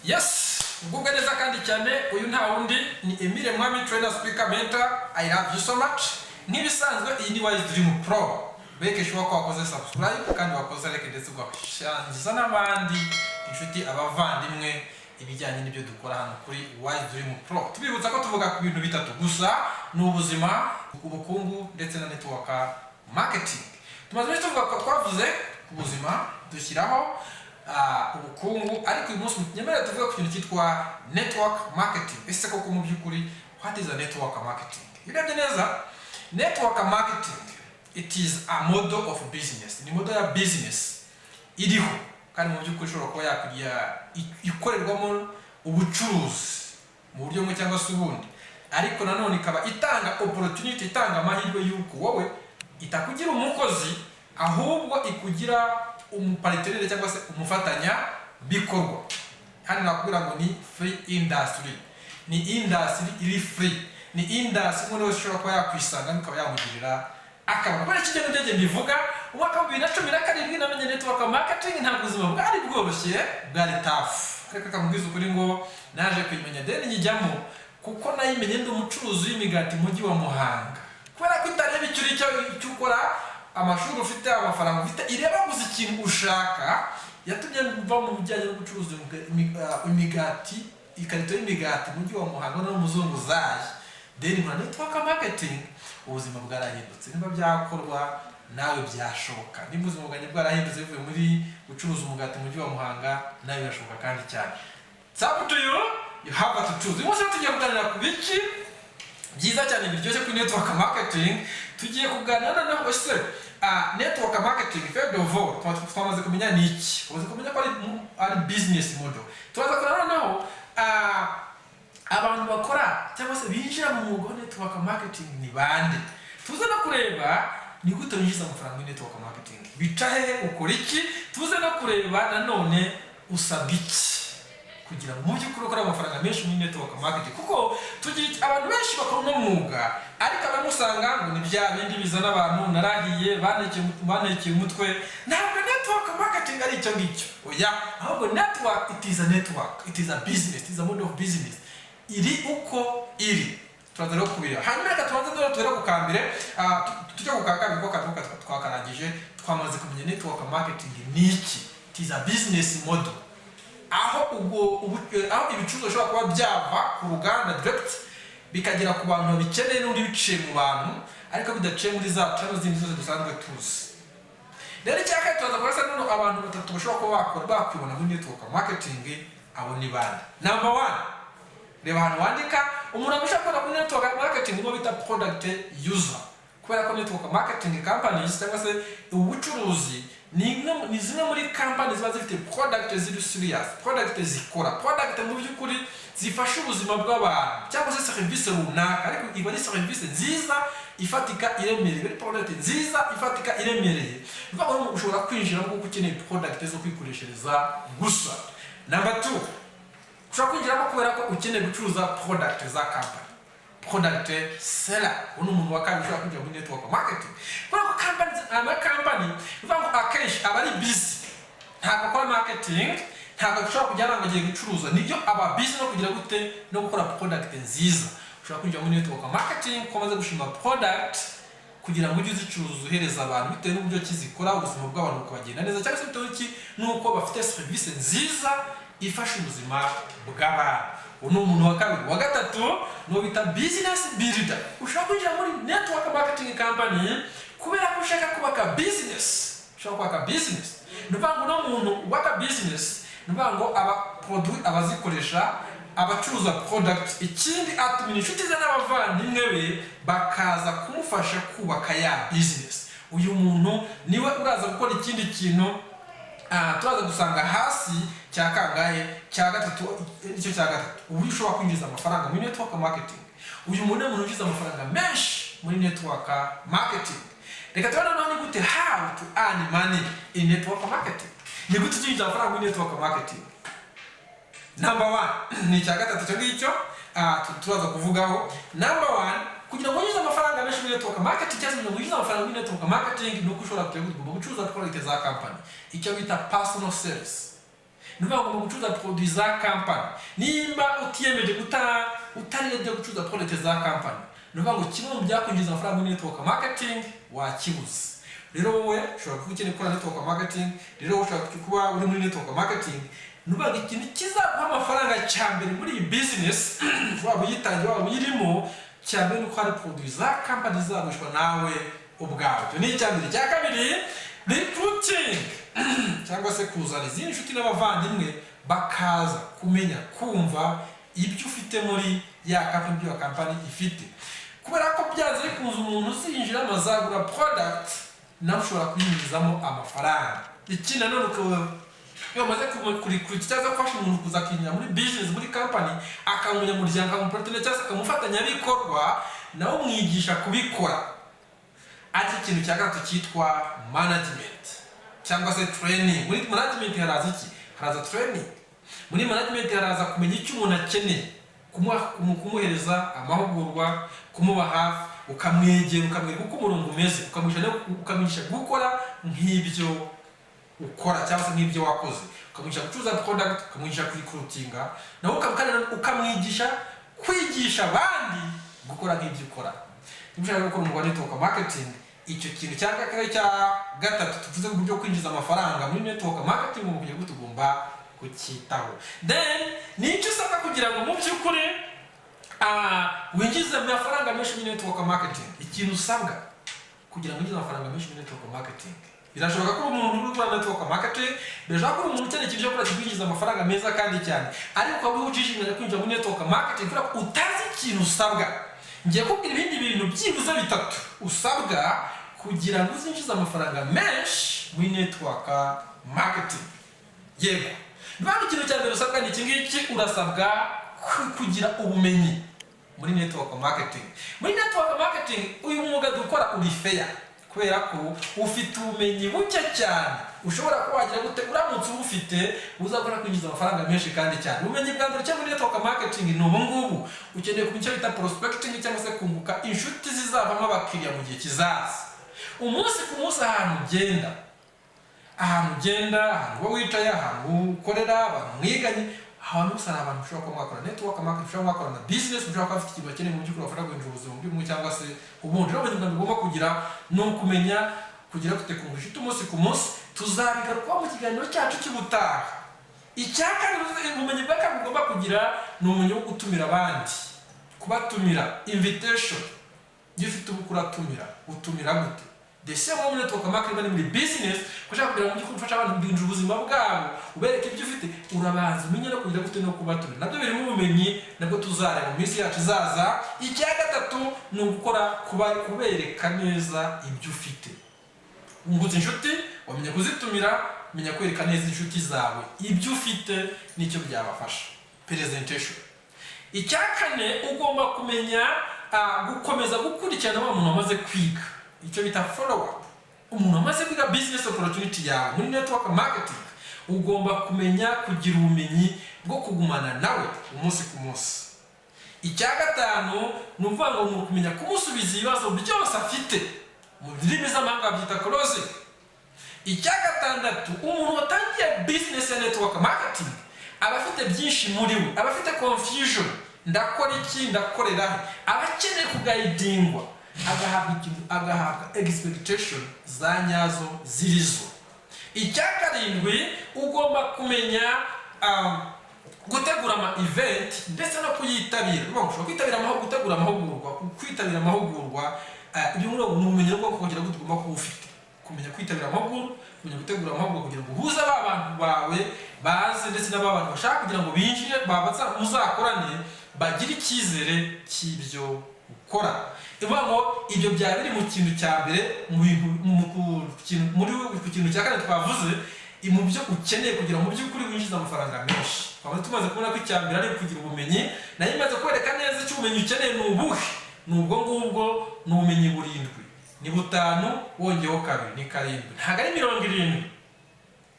Yes, ubwo neza kandi cyane uyu nta wundi ni Emile Mwami trainer speaker mentor. I love you so much. Nkibisanzwe iyi ni Wise Dream Pro. Beke shuwa ko wakoze subscribe kandi wakoze like ndetse ugashyangiza n'abandi inshuti abavandimwe ibijyanye n'ibyo dukora hano kuri Wise Dream Pro. Tubibutsa ko tuvuga ku bintu bitatu gusa n'ubuzima, ubukungu ndetse na network marketing. Tumaze tuvuga ko twavuze ubuzima dushyiraho ubukungu, ariko uyu munsi nyemerera tuvuga ku kintu cyitwa network marketing. Ese koko mu by'ukuri what is a network marketing? Birebye neza, network marketing it is a model of business. Ni model ya business iriho kandi mu by'ukuri ishobora kuba yakujya ikorerwamo ubucuruzi mu buryo bumwe cyangwa se ubundi, ariko nanone ikaba itanga opportunity, itanga amahirwe y'uko wowe itakugira umukozi ahubwo ikugira umupartenere cyangwa se umufatanya bikorwa. Hano nakubwira ngo ni free industry, ni industry iri free, ni industry umuntu wese ushobora kuba yakwisanga ukaba yamugirira akamaro. Kubera iki kintu ndege mbivuga, umwaka wa 2017 namenye network marketing nta buzima bwari bworoshye, bwari tough. Reka kamubwiza ukuri ngo naje kwimenya deni njyamo kuko nayimenye ndi umucuruzi w'imigati mu mujyi wa Muhanga. Kubera ko itareba icyo ukora, amashuri ufite, amafaranga ufite, ireba gusa ikintu ushaka, yatumye mva mu bijyanye no gucuruza imigati, ikarito y'imigati mu mujyi wa Muhanga no muzungu zaje. Deni muri network marketing ubuzima bwarahindutse. Niba byakorwa nawe byashoboka. Niba ubuzima bwanjye bwarahindutse bivuye muri gucuruza umugati mu mujyi wa Muhanga, nawe birashoboka kandi cyane. It's up to you, you have to choose. Umunsi tugiye kuganira ku biki byiza cyane biryoshye kuri network marketing. Tugiye kuganira naho ese network marketing first of all twamaze kumenya niki, twamaze kumenya ko ari business model. Turaza kuganira naho abantu bakora cyangwa se binjira mu mwuga wa network marketing nibande. Tuze no kureba ni gute winjiza amafaranga muri network marketing, bica hehe, ukora iki. Tuze no kureba nanone usabwa iki kugira ngo mu by'ukuri ukora amafaranga menshi muri network marketing, kuko tugira abantu benshi bakora no mwuga ariko abamusanga ngo ni bya bindi bizana abantu narahiye banekeye umutwe. Ntabwo network marketing ari icyo ngicyo, oya, ahubwo network it is a network, it is a business, it is a model of business iri uko iri. Turaza rero kubira hanyuma reka tubanze dore tubere ku kambere, tujya ku kakabiri ko kaduka twakarangije. Twamaze kumenya network marketing niki, it is a business model aho ibicuruzwa bishobora kuba byava ku ruganda direct bikagera ku bantu babikeneye n'undi biciye mu bantu ariko bidaciye muri za channel zindi zose dusanzwe tuzi. Rero icyaka turaza kurasa none abantu batatu bashobora kuba bakora bakwibona muri network marketing. Abo ni bande. Number 1, reba hano wandika umuntu ashaka gukora muri network marketing ngo bita product user. Kubera ko network marketing companies cyangwa se ubucuruzi ni zimwe muri companies ziba zifite product ziri serious, product zikora, product mu by'ukuri zifasha ubuzima bw'abantu cyangwa se service runaka, ariko iba ari service nziza ifatika iremereye, ari product nziza ifatika iremereye. Ubwo ushobora kwinjira ngo ukeneye product zo kwikoreshereza gusa. Number 2, ushobora kwinjiramo kubera ko ukeneye gucuruza product za company, product seller. Uno umuntu wakabiri ushobora kwinjira muri network marketing. Kubera ko company uvango akenshi aba ari busy, ntabwo akora marketing, ntabwo ushobora kujyana ngo agiye gucuruza. Nibyo aba busy no kugira gute no gukora product nziza. Ushobora kwinjira muri network marketing kumaze gushima product kugira ngo ujye uzicuruza uhereza abantu bitewe n'uburyo kizikora, ubuzima bw'abantu bukagenda neza, cyangwa se bitewe iki nuko bafite service nziza ifasha ubuzima bw'abantu. Uno umuntu wa kabiri. Wa gatatu no bita business builder. Ushaka kwinjira muri network marketing company kubera ko ushaka kubaka business. Ushaka kubaka business. Nuvango no muntu waka business, nuvango aba product abazikoresha, abacuruza product, ikindi atumira inshuti ze n'abavandimwe be bakaza kumufasha kubaka ya business. Uyu muntu niwe uraza gukora ikindi kintu turaza gusanga hasi cya kangahe, cya gatatu. Icyo cya gatatu ubu ushobora kwinjiza amafaranga muri network marketing. Uyu muntu ni winjiza amafaranga menshi muri network marketing. Reka tubona none gute how to earn money in network marketing. Ni gute twinjiza amafaranga muri network marketing. Number 1 ni cya gatatu cyo ngicyo turaza kuvugaho. Number 1, kugira ngo winjize amafaranga menshi muri network marketing, cyangwa ngo winjize amafaranga muri network marketing, no kushobora gucuruza product za company, icyo bita personal sales. nuvuga ngo gucuruza produit za company nimba utiyemeje utarebye gucuruza product za company nuvuga ngo kimwe mu byakwinjiza amafaranga muri network marketing wakibuze. Rero wowe ushobora kuba ukeneye gukora network marketing, rero wowe ushobora kuba uri muri network marketing, nuvuga ikintu kizaguha amafaranga cyambere muri iyi business waba uyitangiye waba uyirimo cyambere nuko hari produit za company zagurishwa nawe ubwawe. Icyo ni icyambere. Cya kabiri, recruiting cyangwa se kuzana izindi nshuti n'abavandimwe bakaza kumenya kumva ibyo ufite muri ya company ifite, kubera ko byanze bikunze umuntu uzinjira amazagura product nawe ushobora kuyinjizamo amafaranga. Iki nanone iyo umaze kurikura cyangwa gufasha umuntu kuza kwinjira muri business muri company akamunyamuryango akamupartner cyangwa akamufatanyabikorwa nawe umwigisha kubikora. Ati ikintu cya gatatu cyitwa management cyangwa se training. Muri management haraza iki? Haraza training. Muri management haraza kumenya icyo umuntu akeneye, kumuhereza amahugurwa, kumuba hafi, ukamwegera ukamwereka uko umurongo umeze, ukamwigisha gukora nk'ibyo ukora cyangwa se nk'ibyo wakoze, ukamwigisha gucuruza product, ukamwigisha recruitinga, nawe ukamwigisha kwigisha abandi gukora nk'ibyo ukora. Niba ushaka gukora umwuga network marketing, icyo kintu cya gatatu tuvuze mu buryo kwinjiza amafaranga muri network marketing mu buryo tugomba kucyitaho. Then nicyo usabwa kugira ngo mu by'ukuri winjize amafaranga menshi muri network marketing. Ikintu usabwa kugira ngo winjize amafaranga menshi muri network marketing, birashoboka ko umuntu uri gukora network marketing, birashoboka ko umuntu ukeneye ikintu cyo gukora kwinjiza amafaranga meza kandi cyane, ariko waba ujishimira kwinjira muri network marketing kubera ko utazi ikintu usabwa. Ngiye kubwira ibindi bintu byibuze bitatu usabwa kugira ngo uzinjize amafaranga menshi muri network marketing. Yego, niba ikintu cya mbere usabwa ni iki ngiki, urasabwa kugira ubumenyi muri network marketing. Muri network marketing uyu mwuga dukora uri fair kubera ko ufite ubumenyi buke cyane. Ushobora kuba wagira gute uramutse ubufite uzakora kwinjiza amafaranga menshi kandi cyane. Ubumenyi bwa mbere cyangwa muri network marketing ni ubu ngubu ukeneye kumenya icyo bita prospecting cyangwa se kunguka inshuti zizavamo abakiriya mu gihe kizaza. Umunsi ku munsi ahantu ugenda, ahantu wicaye, ahantu ukorera, abantu mwiganye, ahantu hose hari abantu ushobora kuba mwakora network marketing, ushobora mwakora na business, ushobora kuba afite ikintu bakeneye mu by'ukuri bafasha guhindura ubuzima bw'umuntu cyangwa se ubundi. Rero ubumenyi bugomba kugira ni ukumenya kugira gute kunguka inshuti umunsi ku munsi. Tuzabigarukaho mu kiganiro cyacu cy'ubutaha. Icya kabiri, ubumenyi bwa kabiri ugomba kugira ni ubumenyi bwo gutumira abandi, kubatumira, invitation. Iyo ufite ubukwe uratumira, utumira gute? The same way network marketing muri business, kushaka kugira ngo ufashe abantu guhindura ubuzima bwabo, ubereke ibyo ufite, urabanza umenye no kugira gute no kubatumira. Nabyo biri mu bumenyi nabwo tuzareba mu minsi yacu izaza. Icya gatatu ni ugukora kubereka neza ibyo ufite. Unguze inshuti, wamenya kuzitumira, menya kwereka neza inshuti zawe ibyo ufite nicyo byabafasha. Presentation. Icya kane, ugomba kumenya gukomeza gukurikirana wa muntu wamaze kwiga, icyo bita follow up. Umuntu wamaze kwiga business opportunity yawe muri network marketing, ugomba kumenya kugira ubumenyi bwo kugumana nawe umunsi ku munsi. Icya gatanu, ni ukuvuga ngo umuntu kumenya kumusubiza ibibazo byose afite, mu ndimi z'amahanga byita closing. Icya gatandatu, umuntu watangiye business ya network marketing aba afite byinshi muri we, aba afite confusion, ndakora iki, ndakorera he, aba akeneye kugayidingwa, agahabwa expectation za nyazo zirizo. Icya karindwi, ugomba kumenya gutegura ama event ndetse no kuyitabira. Ushobora kwitabira gutegura amahugurwa, kwitabira amahugurwa, ibyo muri ubu ubumenyi bwo kongera gutuma ko ufite kumenya kwitabira amahugurwa, kumenya gutegura amahugurwa kugira ngo uhuze abantu bawe baze ndetse n'abantu bashaka kugira ngo binjire muzakorane bagire icyizere cy'ibyo ukora. Ibyo byaba biri mu kintu cya mbere ku kintu cya kane twavuze, mu byo ukeneye kugira mu by'ukuri winjiza amafaranga menshi. Twaba tumaze kubona ko icya mbere ari kugira ubumenyi, nayo imaze kwereka neza icyo ubumenyi ukeneye ni ubuhe. Ni ubwo ngubwo ni ubumenyi burindwi. Ni butanu wongeyeho kabiri ni karindwi, ntabwo ari 70,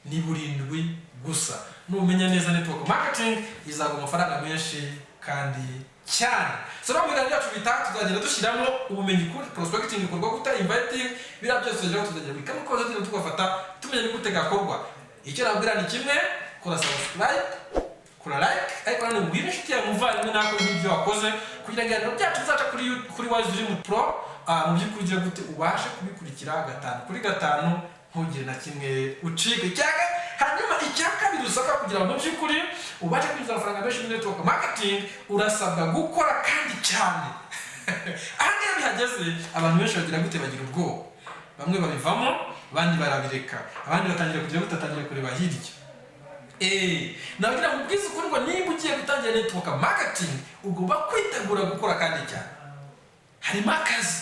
ni burindwi gusa. Numenya neza network marketing izaguha amafaranga menshi kandi cyane. So mu biganiro byacu bitaha tuzagenda dushyiramo ubumenyi kuri prospecting, ikorwa gute, inviting, bira byose tuzagenda bikamo ko tugafata tumenya ni gute gakorwa. Icyo nabwira ni kimwe, kora subscribe, kora like, ariko nanone ubwire inshuti yawe umuvandimwe nako n'ibyo wakoze kugira ngo ibintu byacu bizaca kuri Wise Dream Pro mu by'ukuri ugira gute ubashe kubikurikira 5 kuri 5 ntugire na kimwe ucike icyaga. Hanyuma icya kabiri usabwa kugira ngo mu by'ukuri ubashe kwinjiza amafaranga menshi muri network marketing, urasabwa gukora kandi cyane. Aha ngaha bihageze abantu benshi bagira gute, bagira ubwoba, bamwe babivamo abandi barabireka, abandi batangira kugira gute, batangira kureba hirya. Nagira ngo ubwize ukuri ngo niba ugiye gutangira network marketing ugomba kwitegura gukora kandi cyane. Harimo akazi,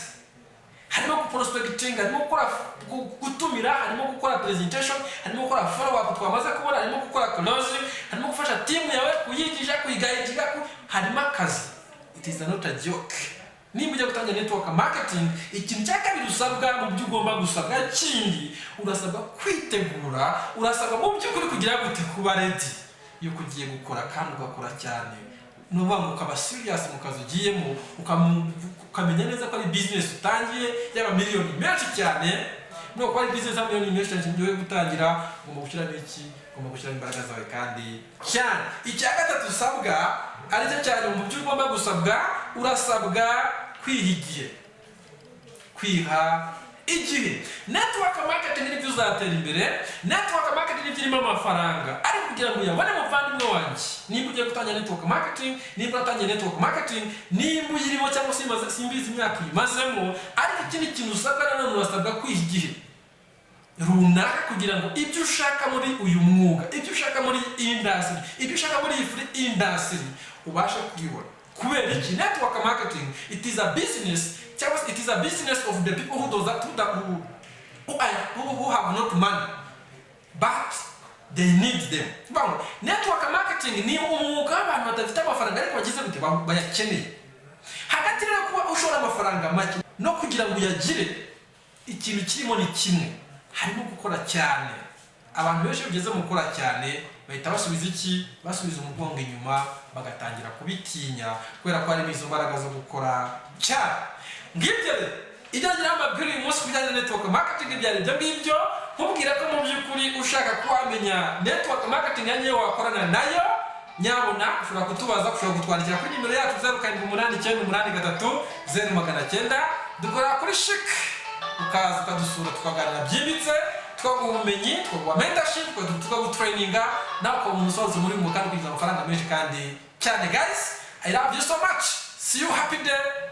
harimo prospecting, harimo gukora gutumira, harimo gukora presentation, harimo gukora follow up twamaze kubona, harimo gukora closing, harimo gufasha team yawe kuyigisha, kuyigayidiga, harimo akazi. It is not a joke. Niba ujya gutangira network marketing, ikintu cya kabiri usabwa mu byo ugomba gusabwa kindi, urasabwa kwitegura, urasabwa mu by'ukuri kugira gute, kuba ready yo kugiye gukora kandi ugakora cyane. Nuba ukaba serious mu kazi ugiyemo, ukamenya neza ko ari business utangiye yaba miliyoni menshi cyane. No ko ari business miliyoni menshi cyane ngiye gutangira, ugomba gushyira niki, ugomba gushyira imbaraga zawe kandi cyane. Icya gatatu usabwa ari cyo cyane mu byo ugomba gusabwa, urasabwa kwihigiye, kwiha igihe. Network marketing ni byo uzatera imbere, network marketing ni birimo amafaranga, ariko kugira ngo uyabone muvandimwe wanjye, niba ugiye gutangira network marketing, niba utangiye network marketing, niba uyirimo cyangwa se simbizi imyaka uyimazemo, ariko ikindi kintu usabwa nanone urasabwa kwiha igihe runaka kugira ngo ibyo ushaka muri uyu mwuga, ibyo ushaka muri industry, ibyo ushaka muri free industry ubashe kubibona. Kubera iki? Network marketing, it is a business, it is a business of the people who have not money but they need them. Network marketing ni umwuga abantu badafite amafaranga ariko bagize gute, bayakeneye. Hagati rero kuba ushora amafaranga make no kugira ngo uyagire, ikintu kirimo ni kimwe, harimo gukora cyane. Abantu benshi bageze mu gukora cyane bahita basubiza iki, basubiza umugongo inyuma, bagatangira kubitinya kubera ko harimo izo mbaraga zo gukora cyane. Ngibyo ibyo ngira amabwiriza uyu munsi kujyana network marketing byari ibyo ngibyo. Nkubwira ko mu by'ukuri ushaka kuhamenya network marketing yanyu wakorana nayo, nyabona ushobora kutubaza, ushobora kutwandikira kuri nimero yacu 0789830900. Dukora kuri chic, ukaza ukadusura tukaganira byimbitse, twaguha ubumenyi, twaguha mentorship, tukagutraininga nawe ukaba umusozo muri mu kandi kwinjiza amafaranga menshi kandi cyane. Guys, I love you so much. See you happy day.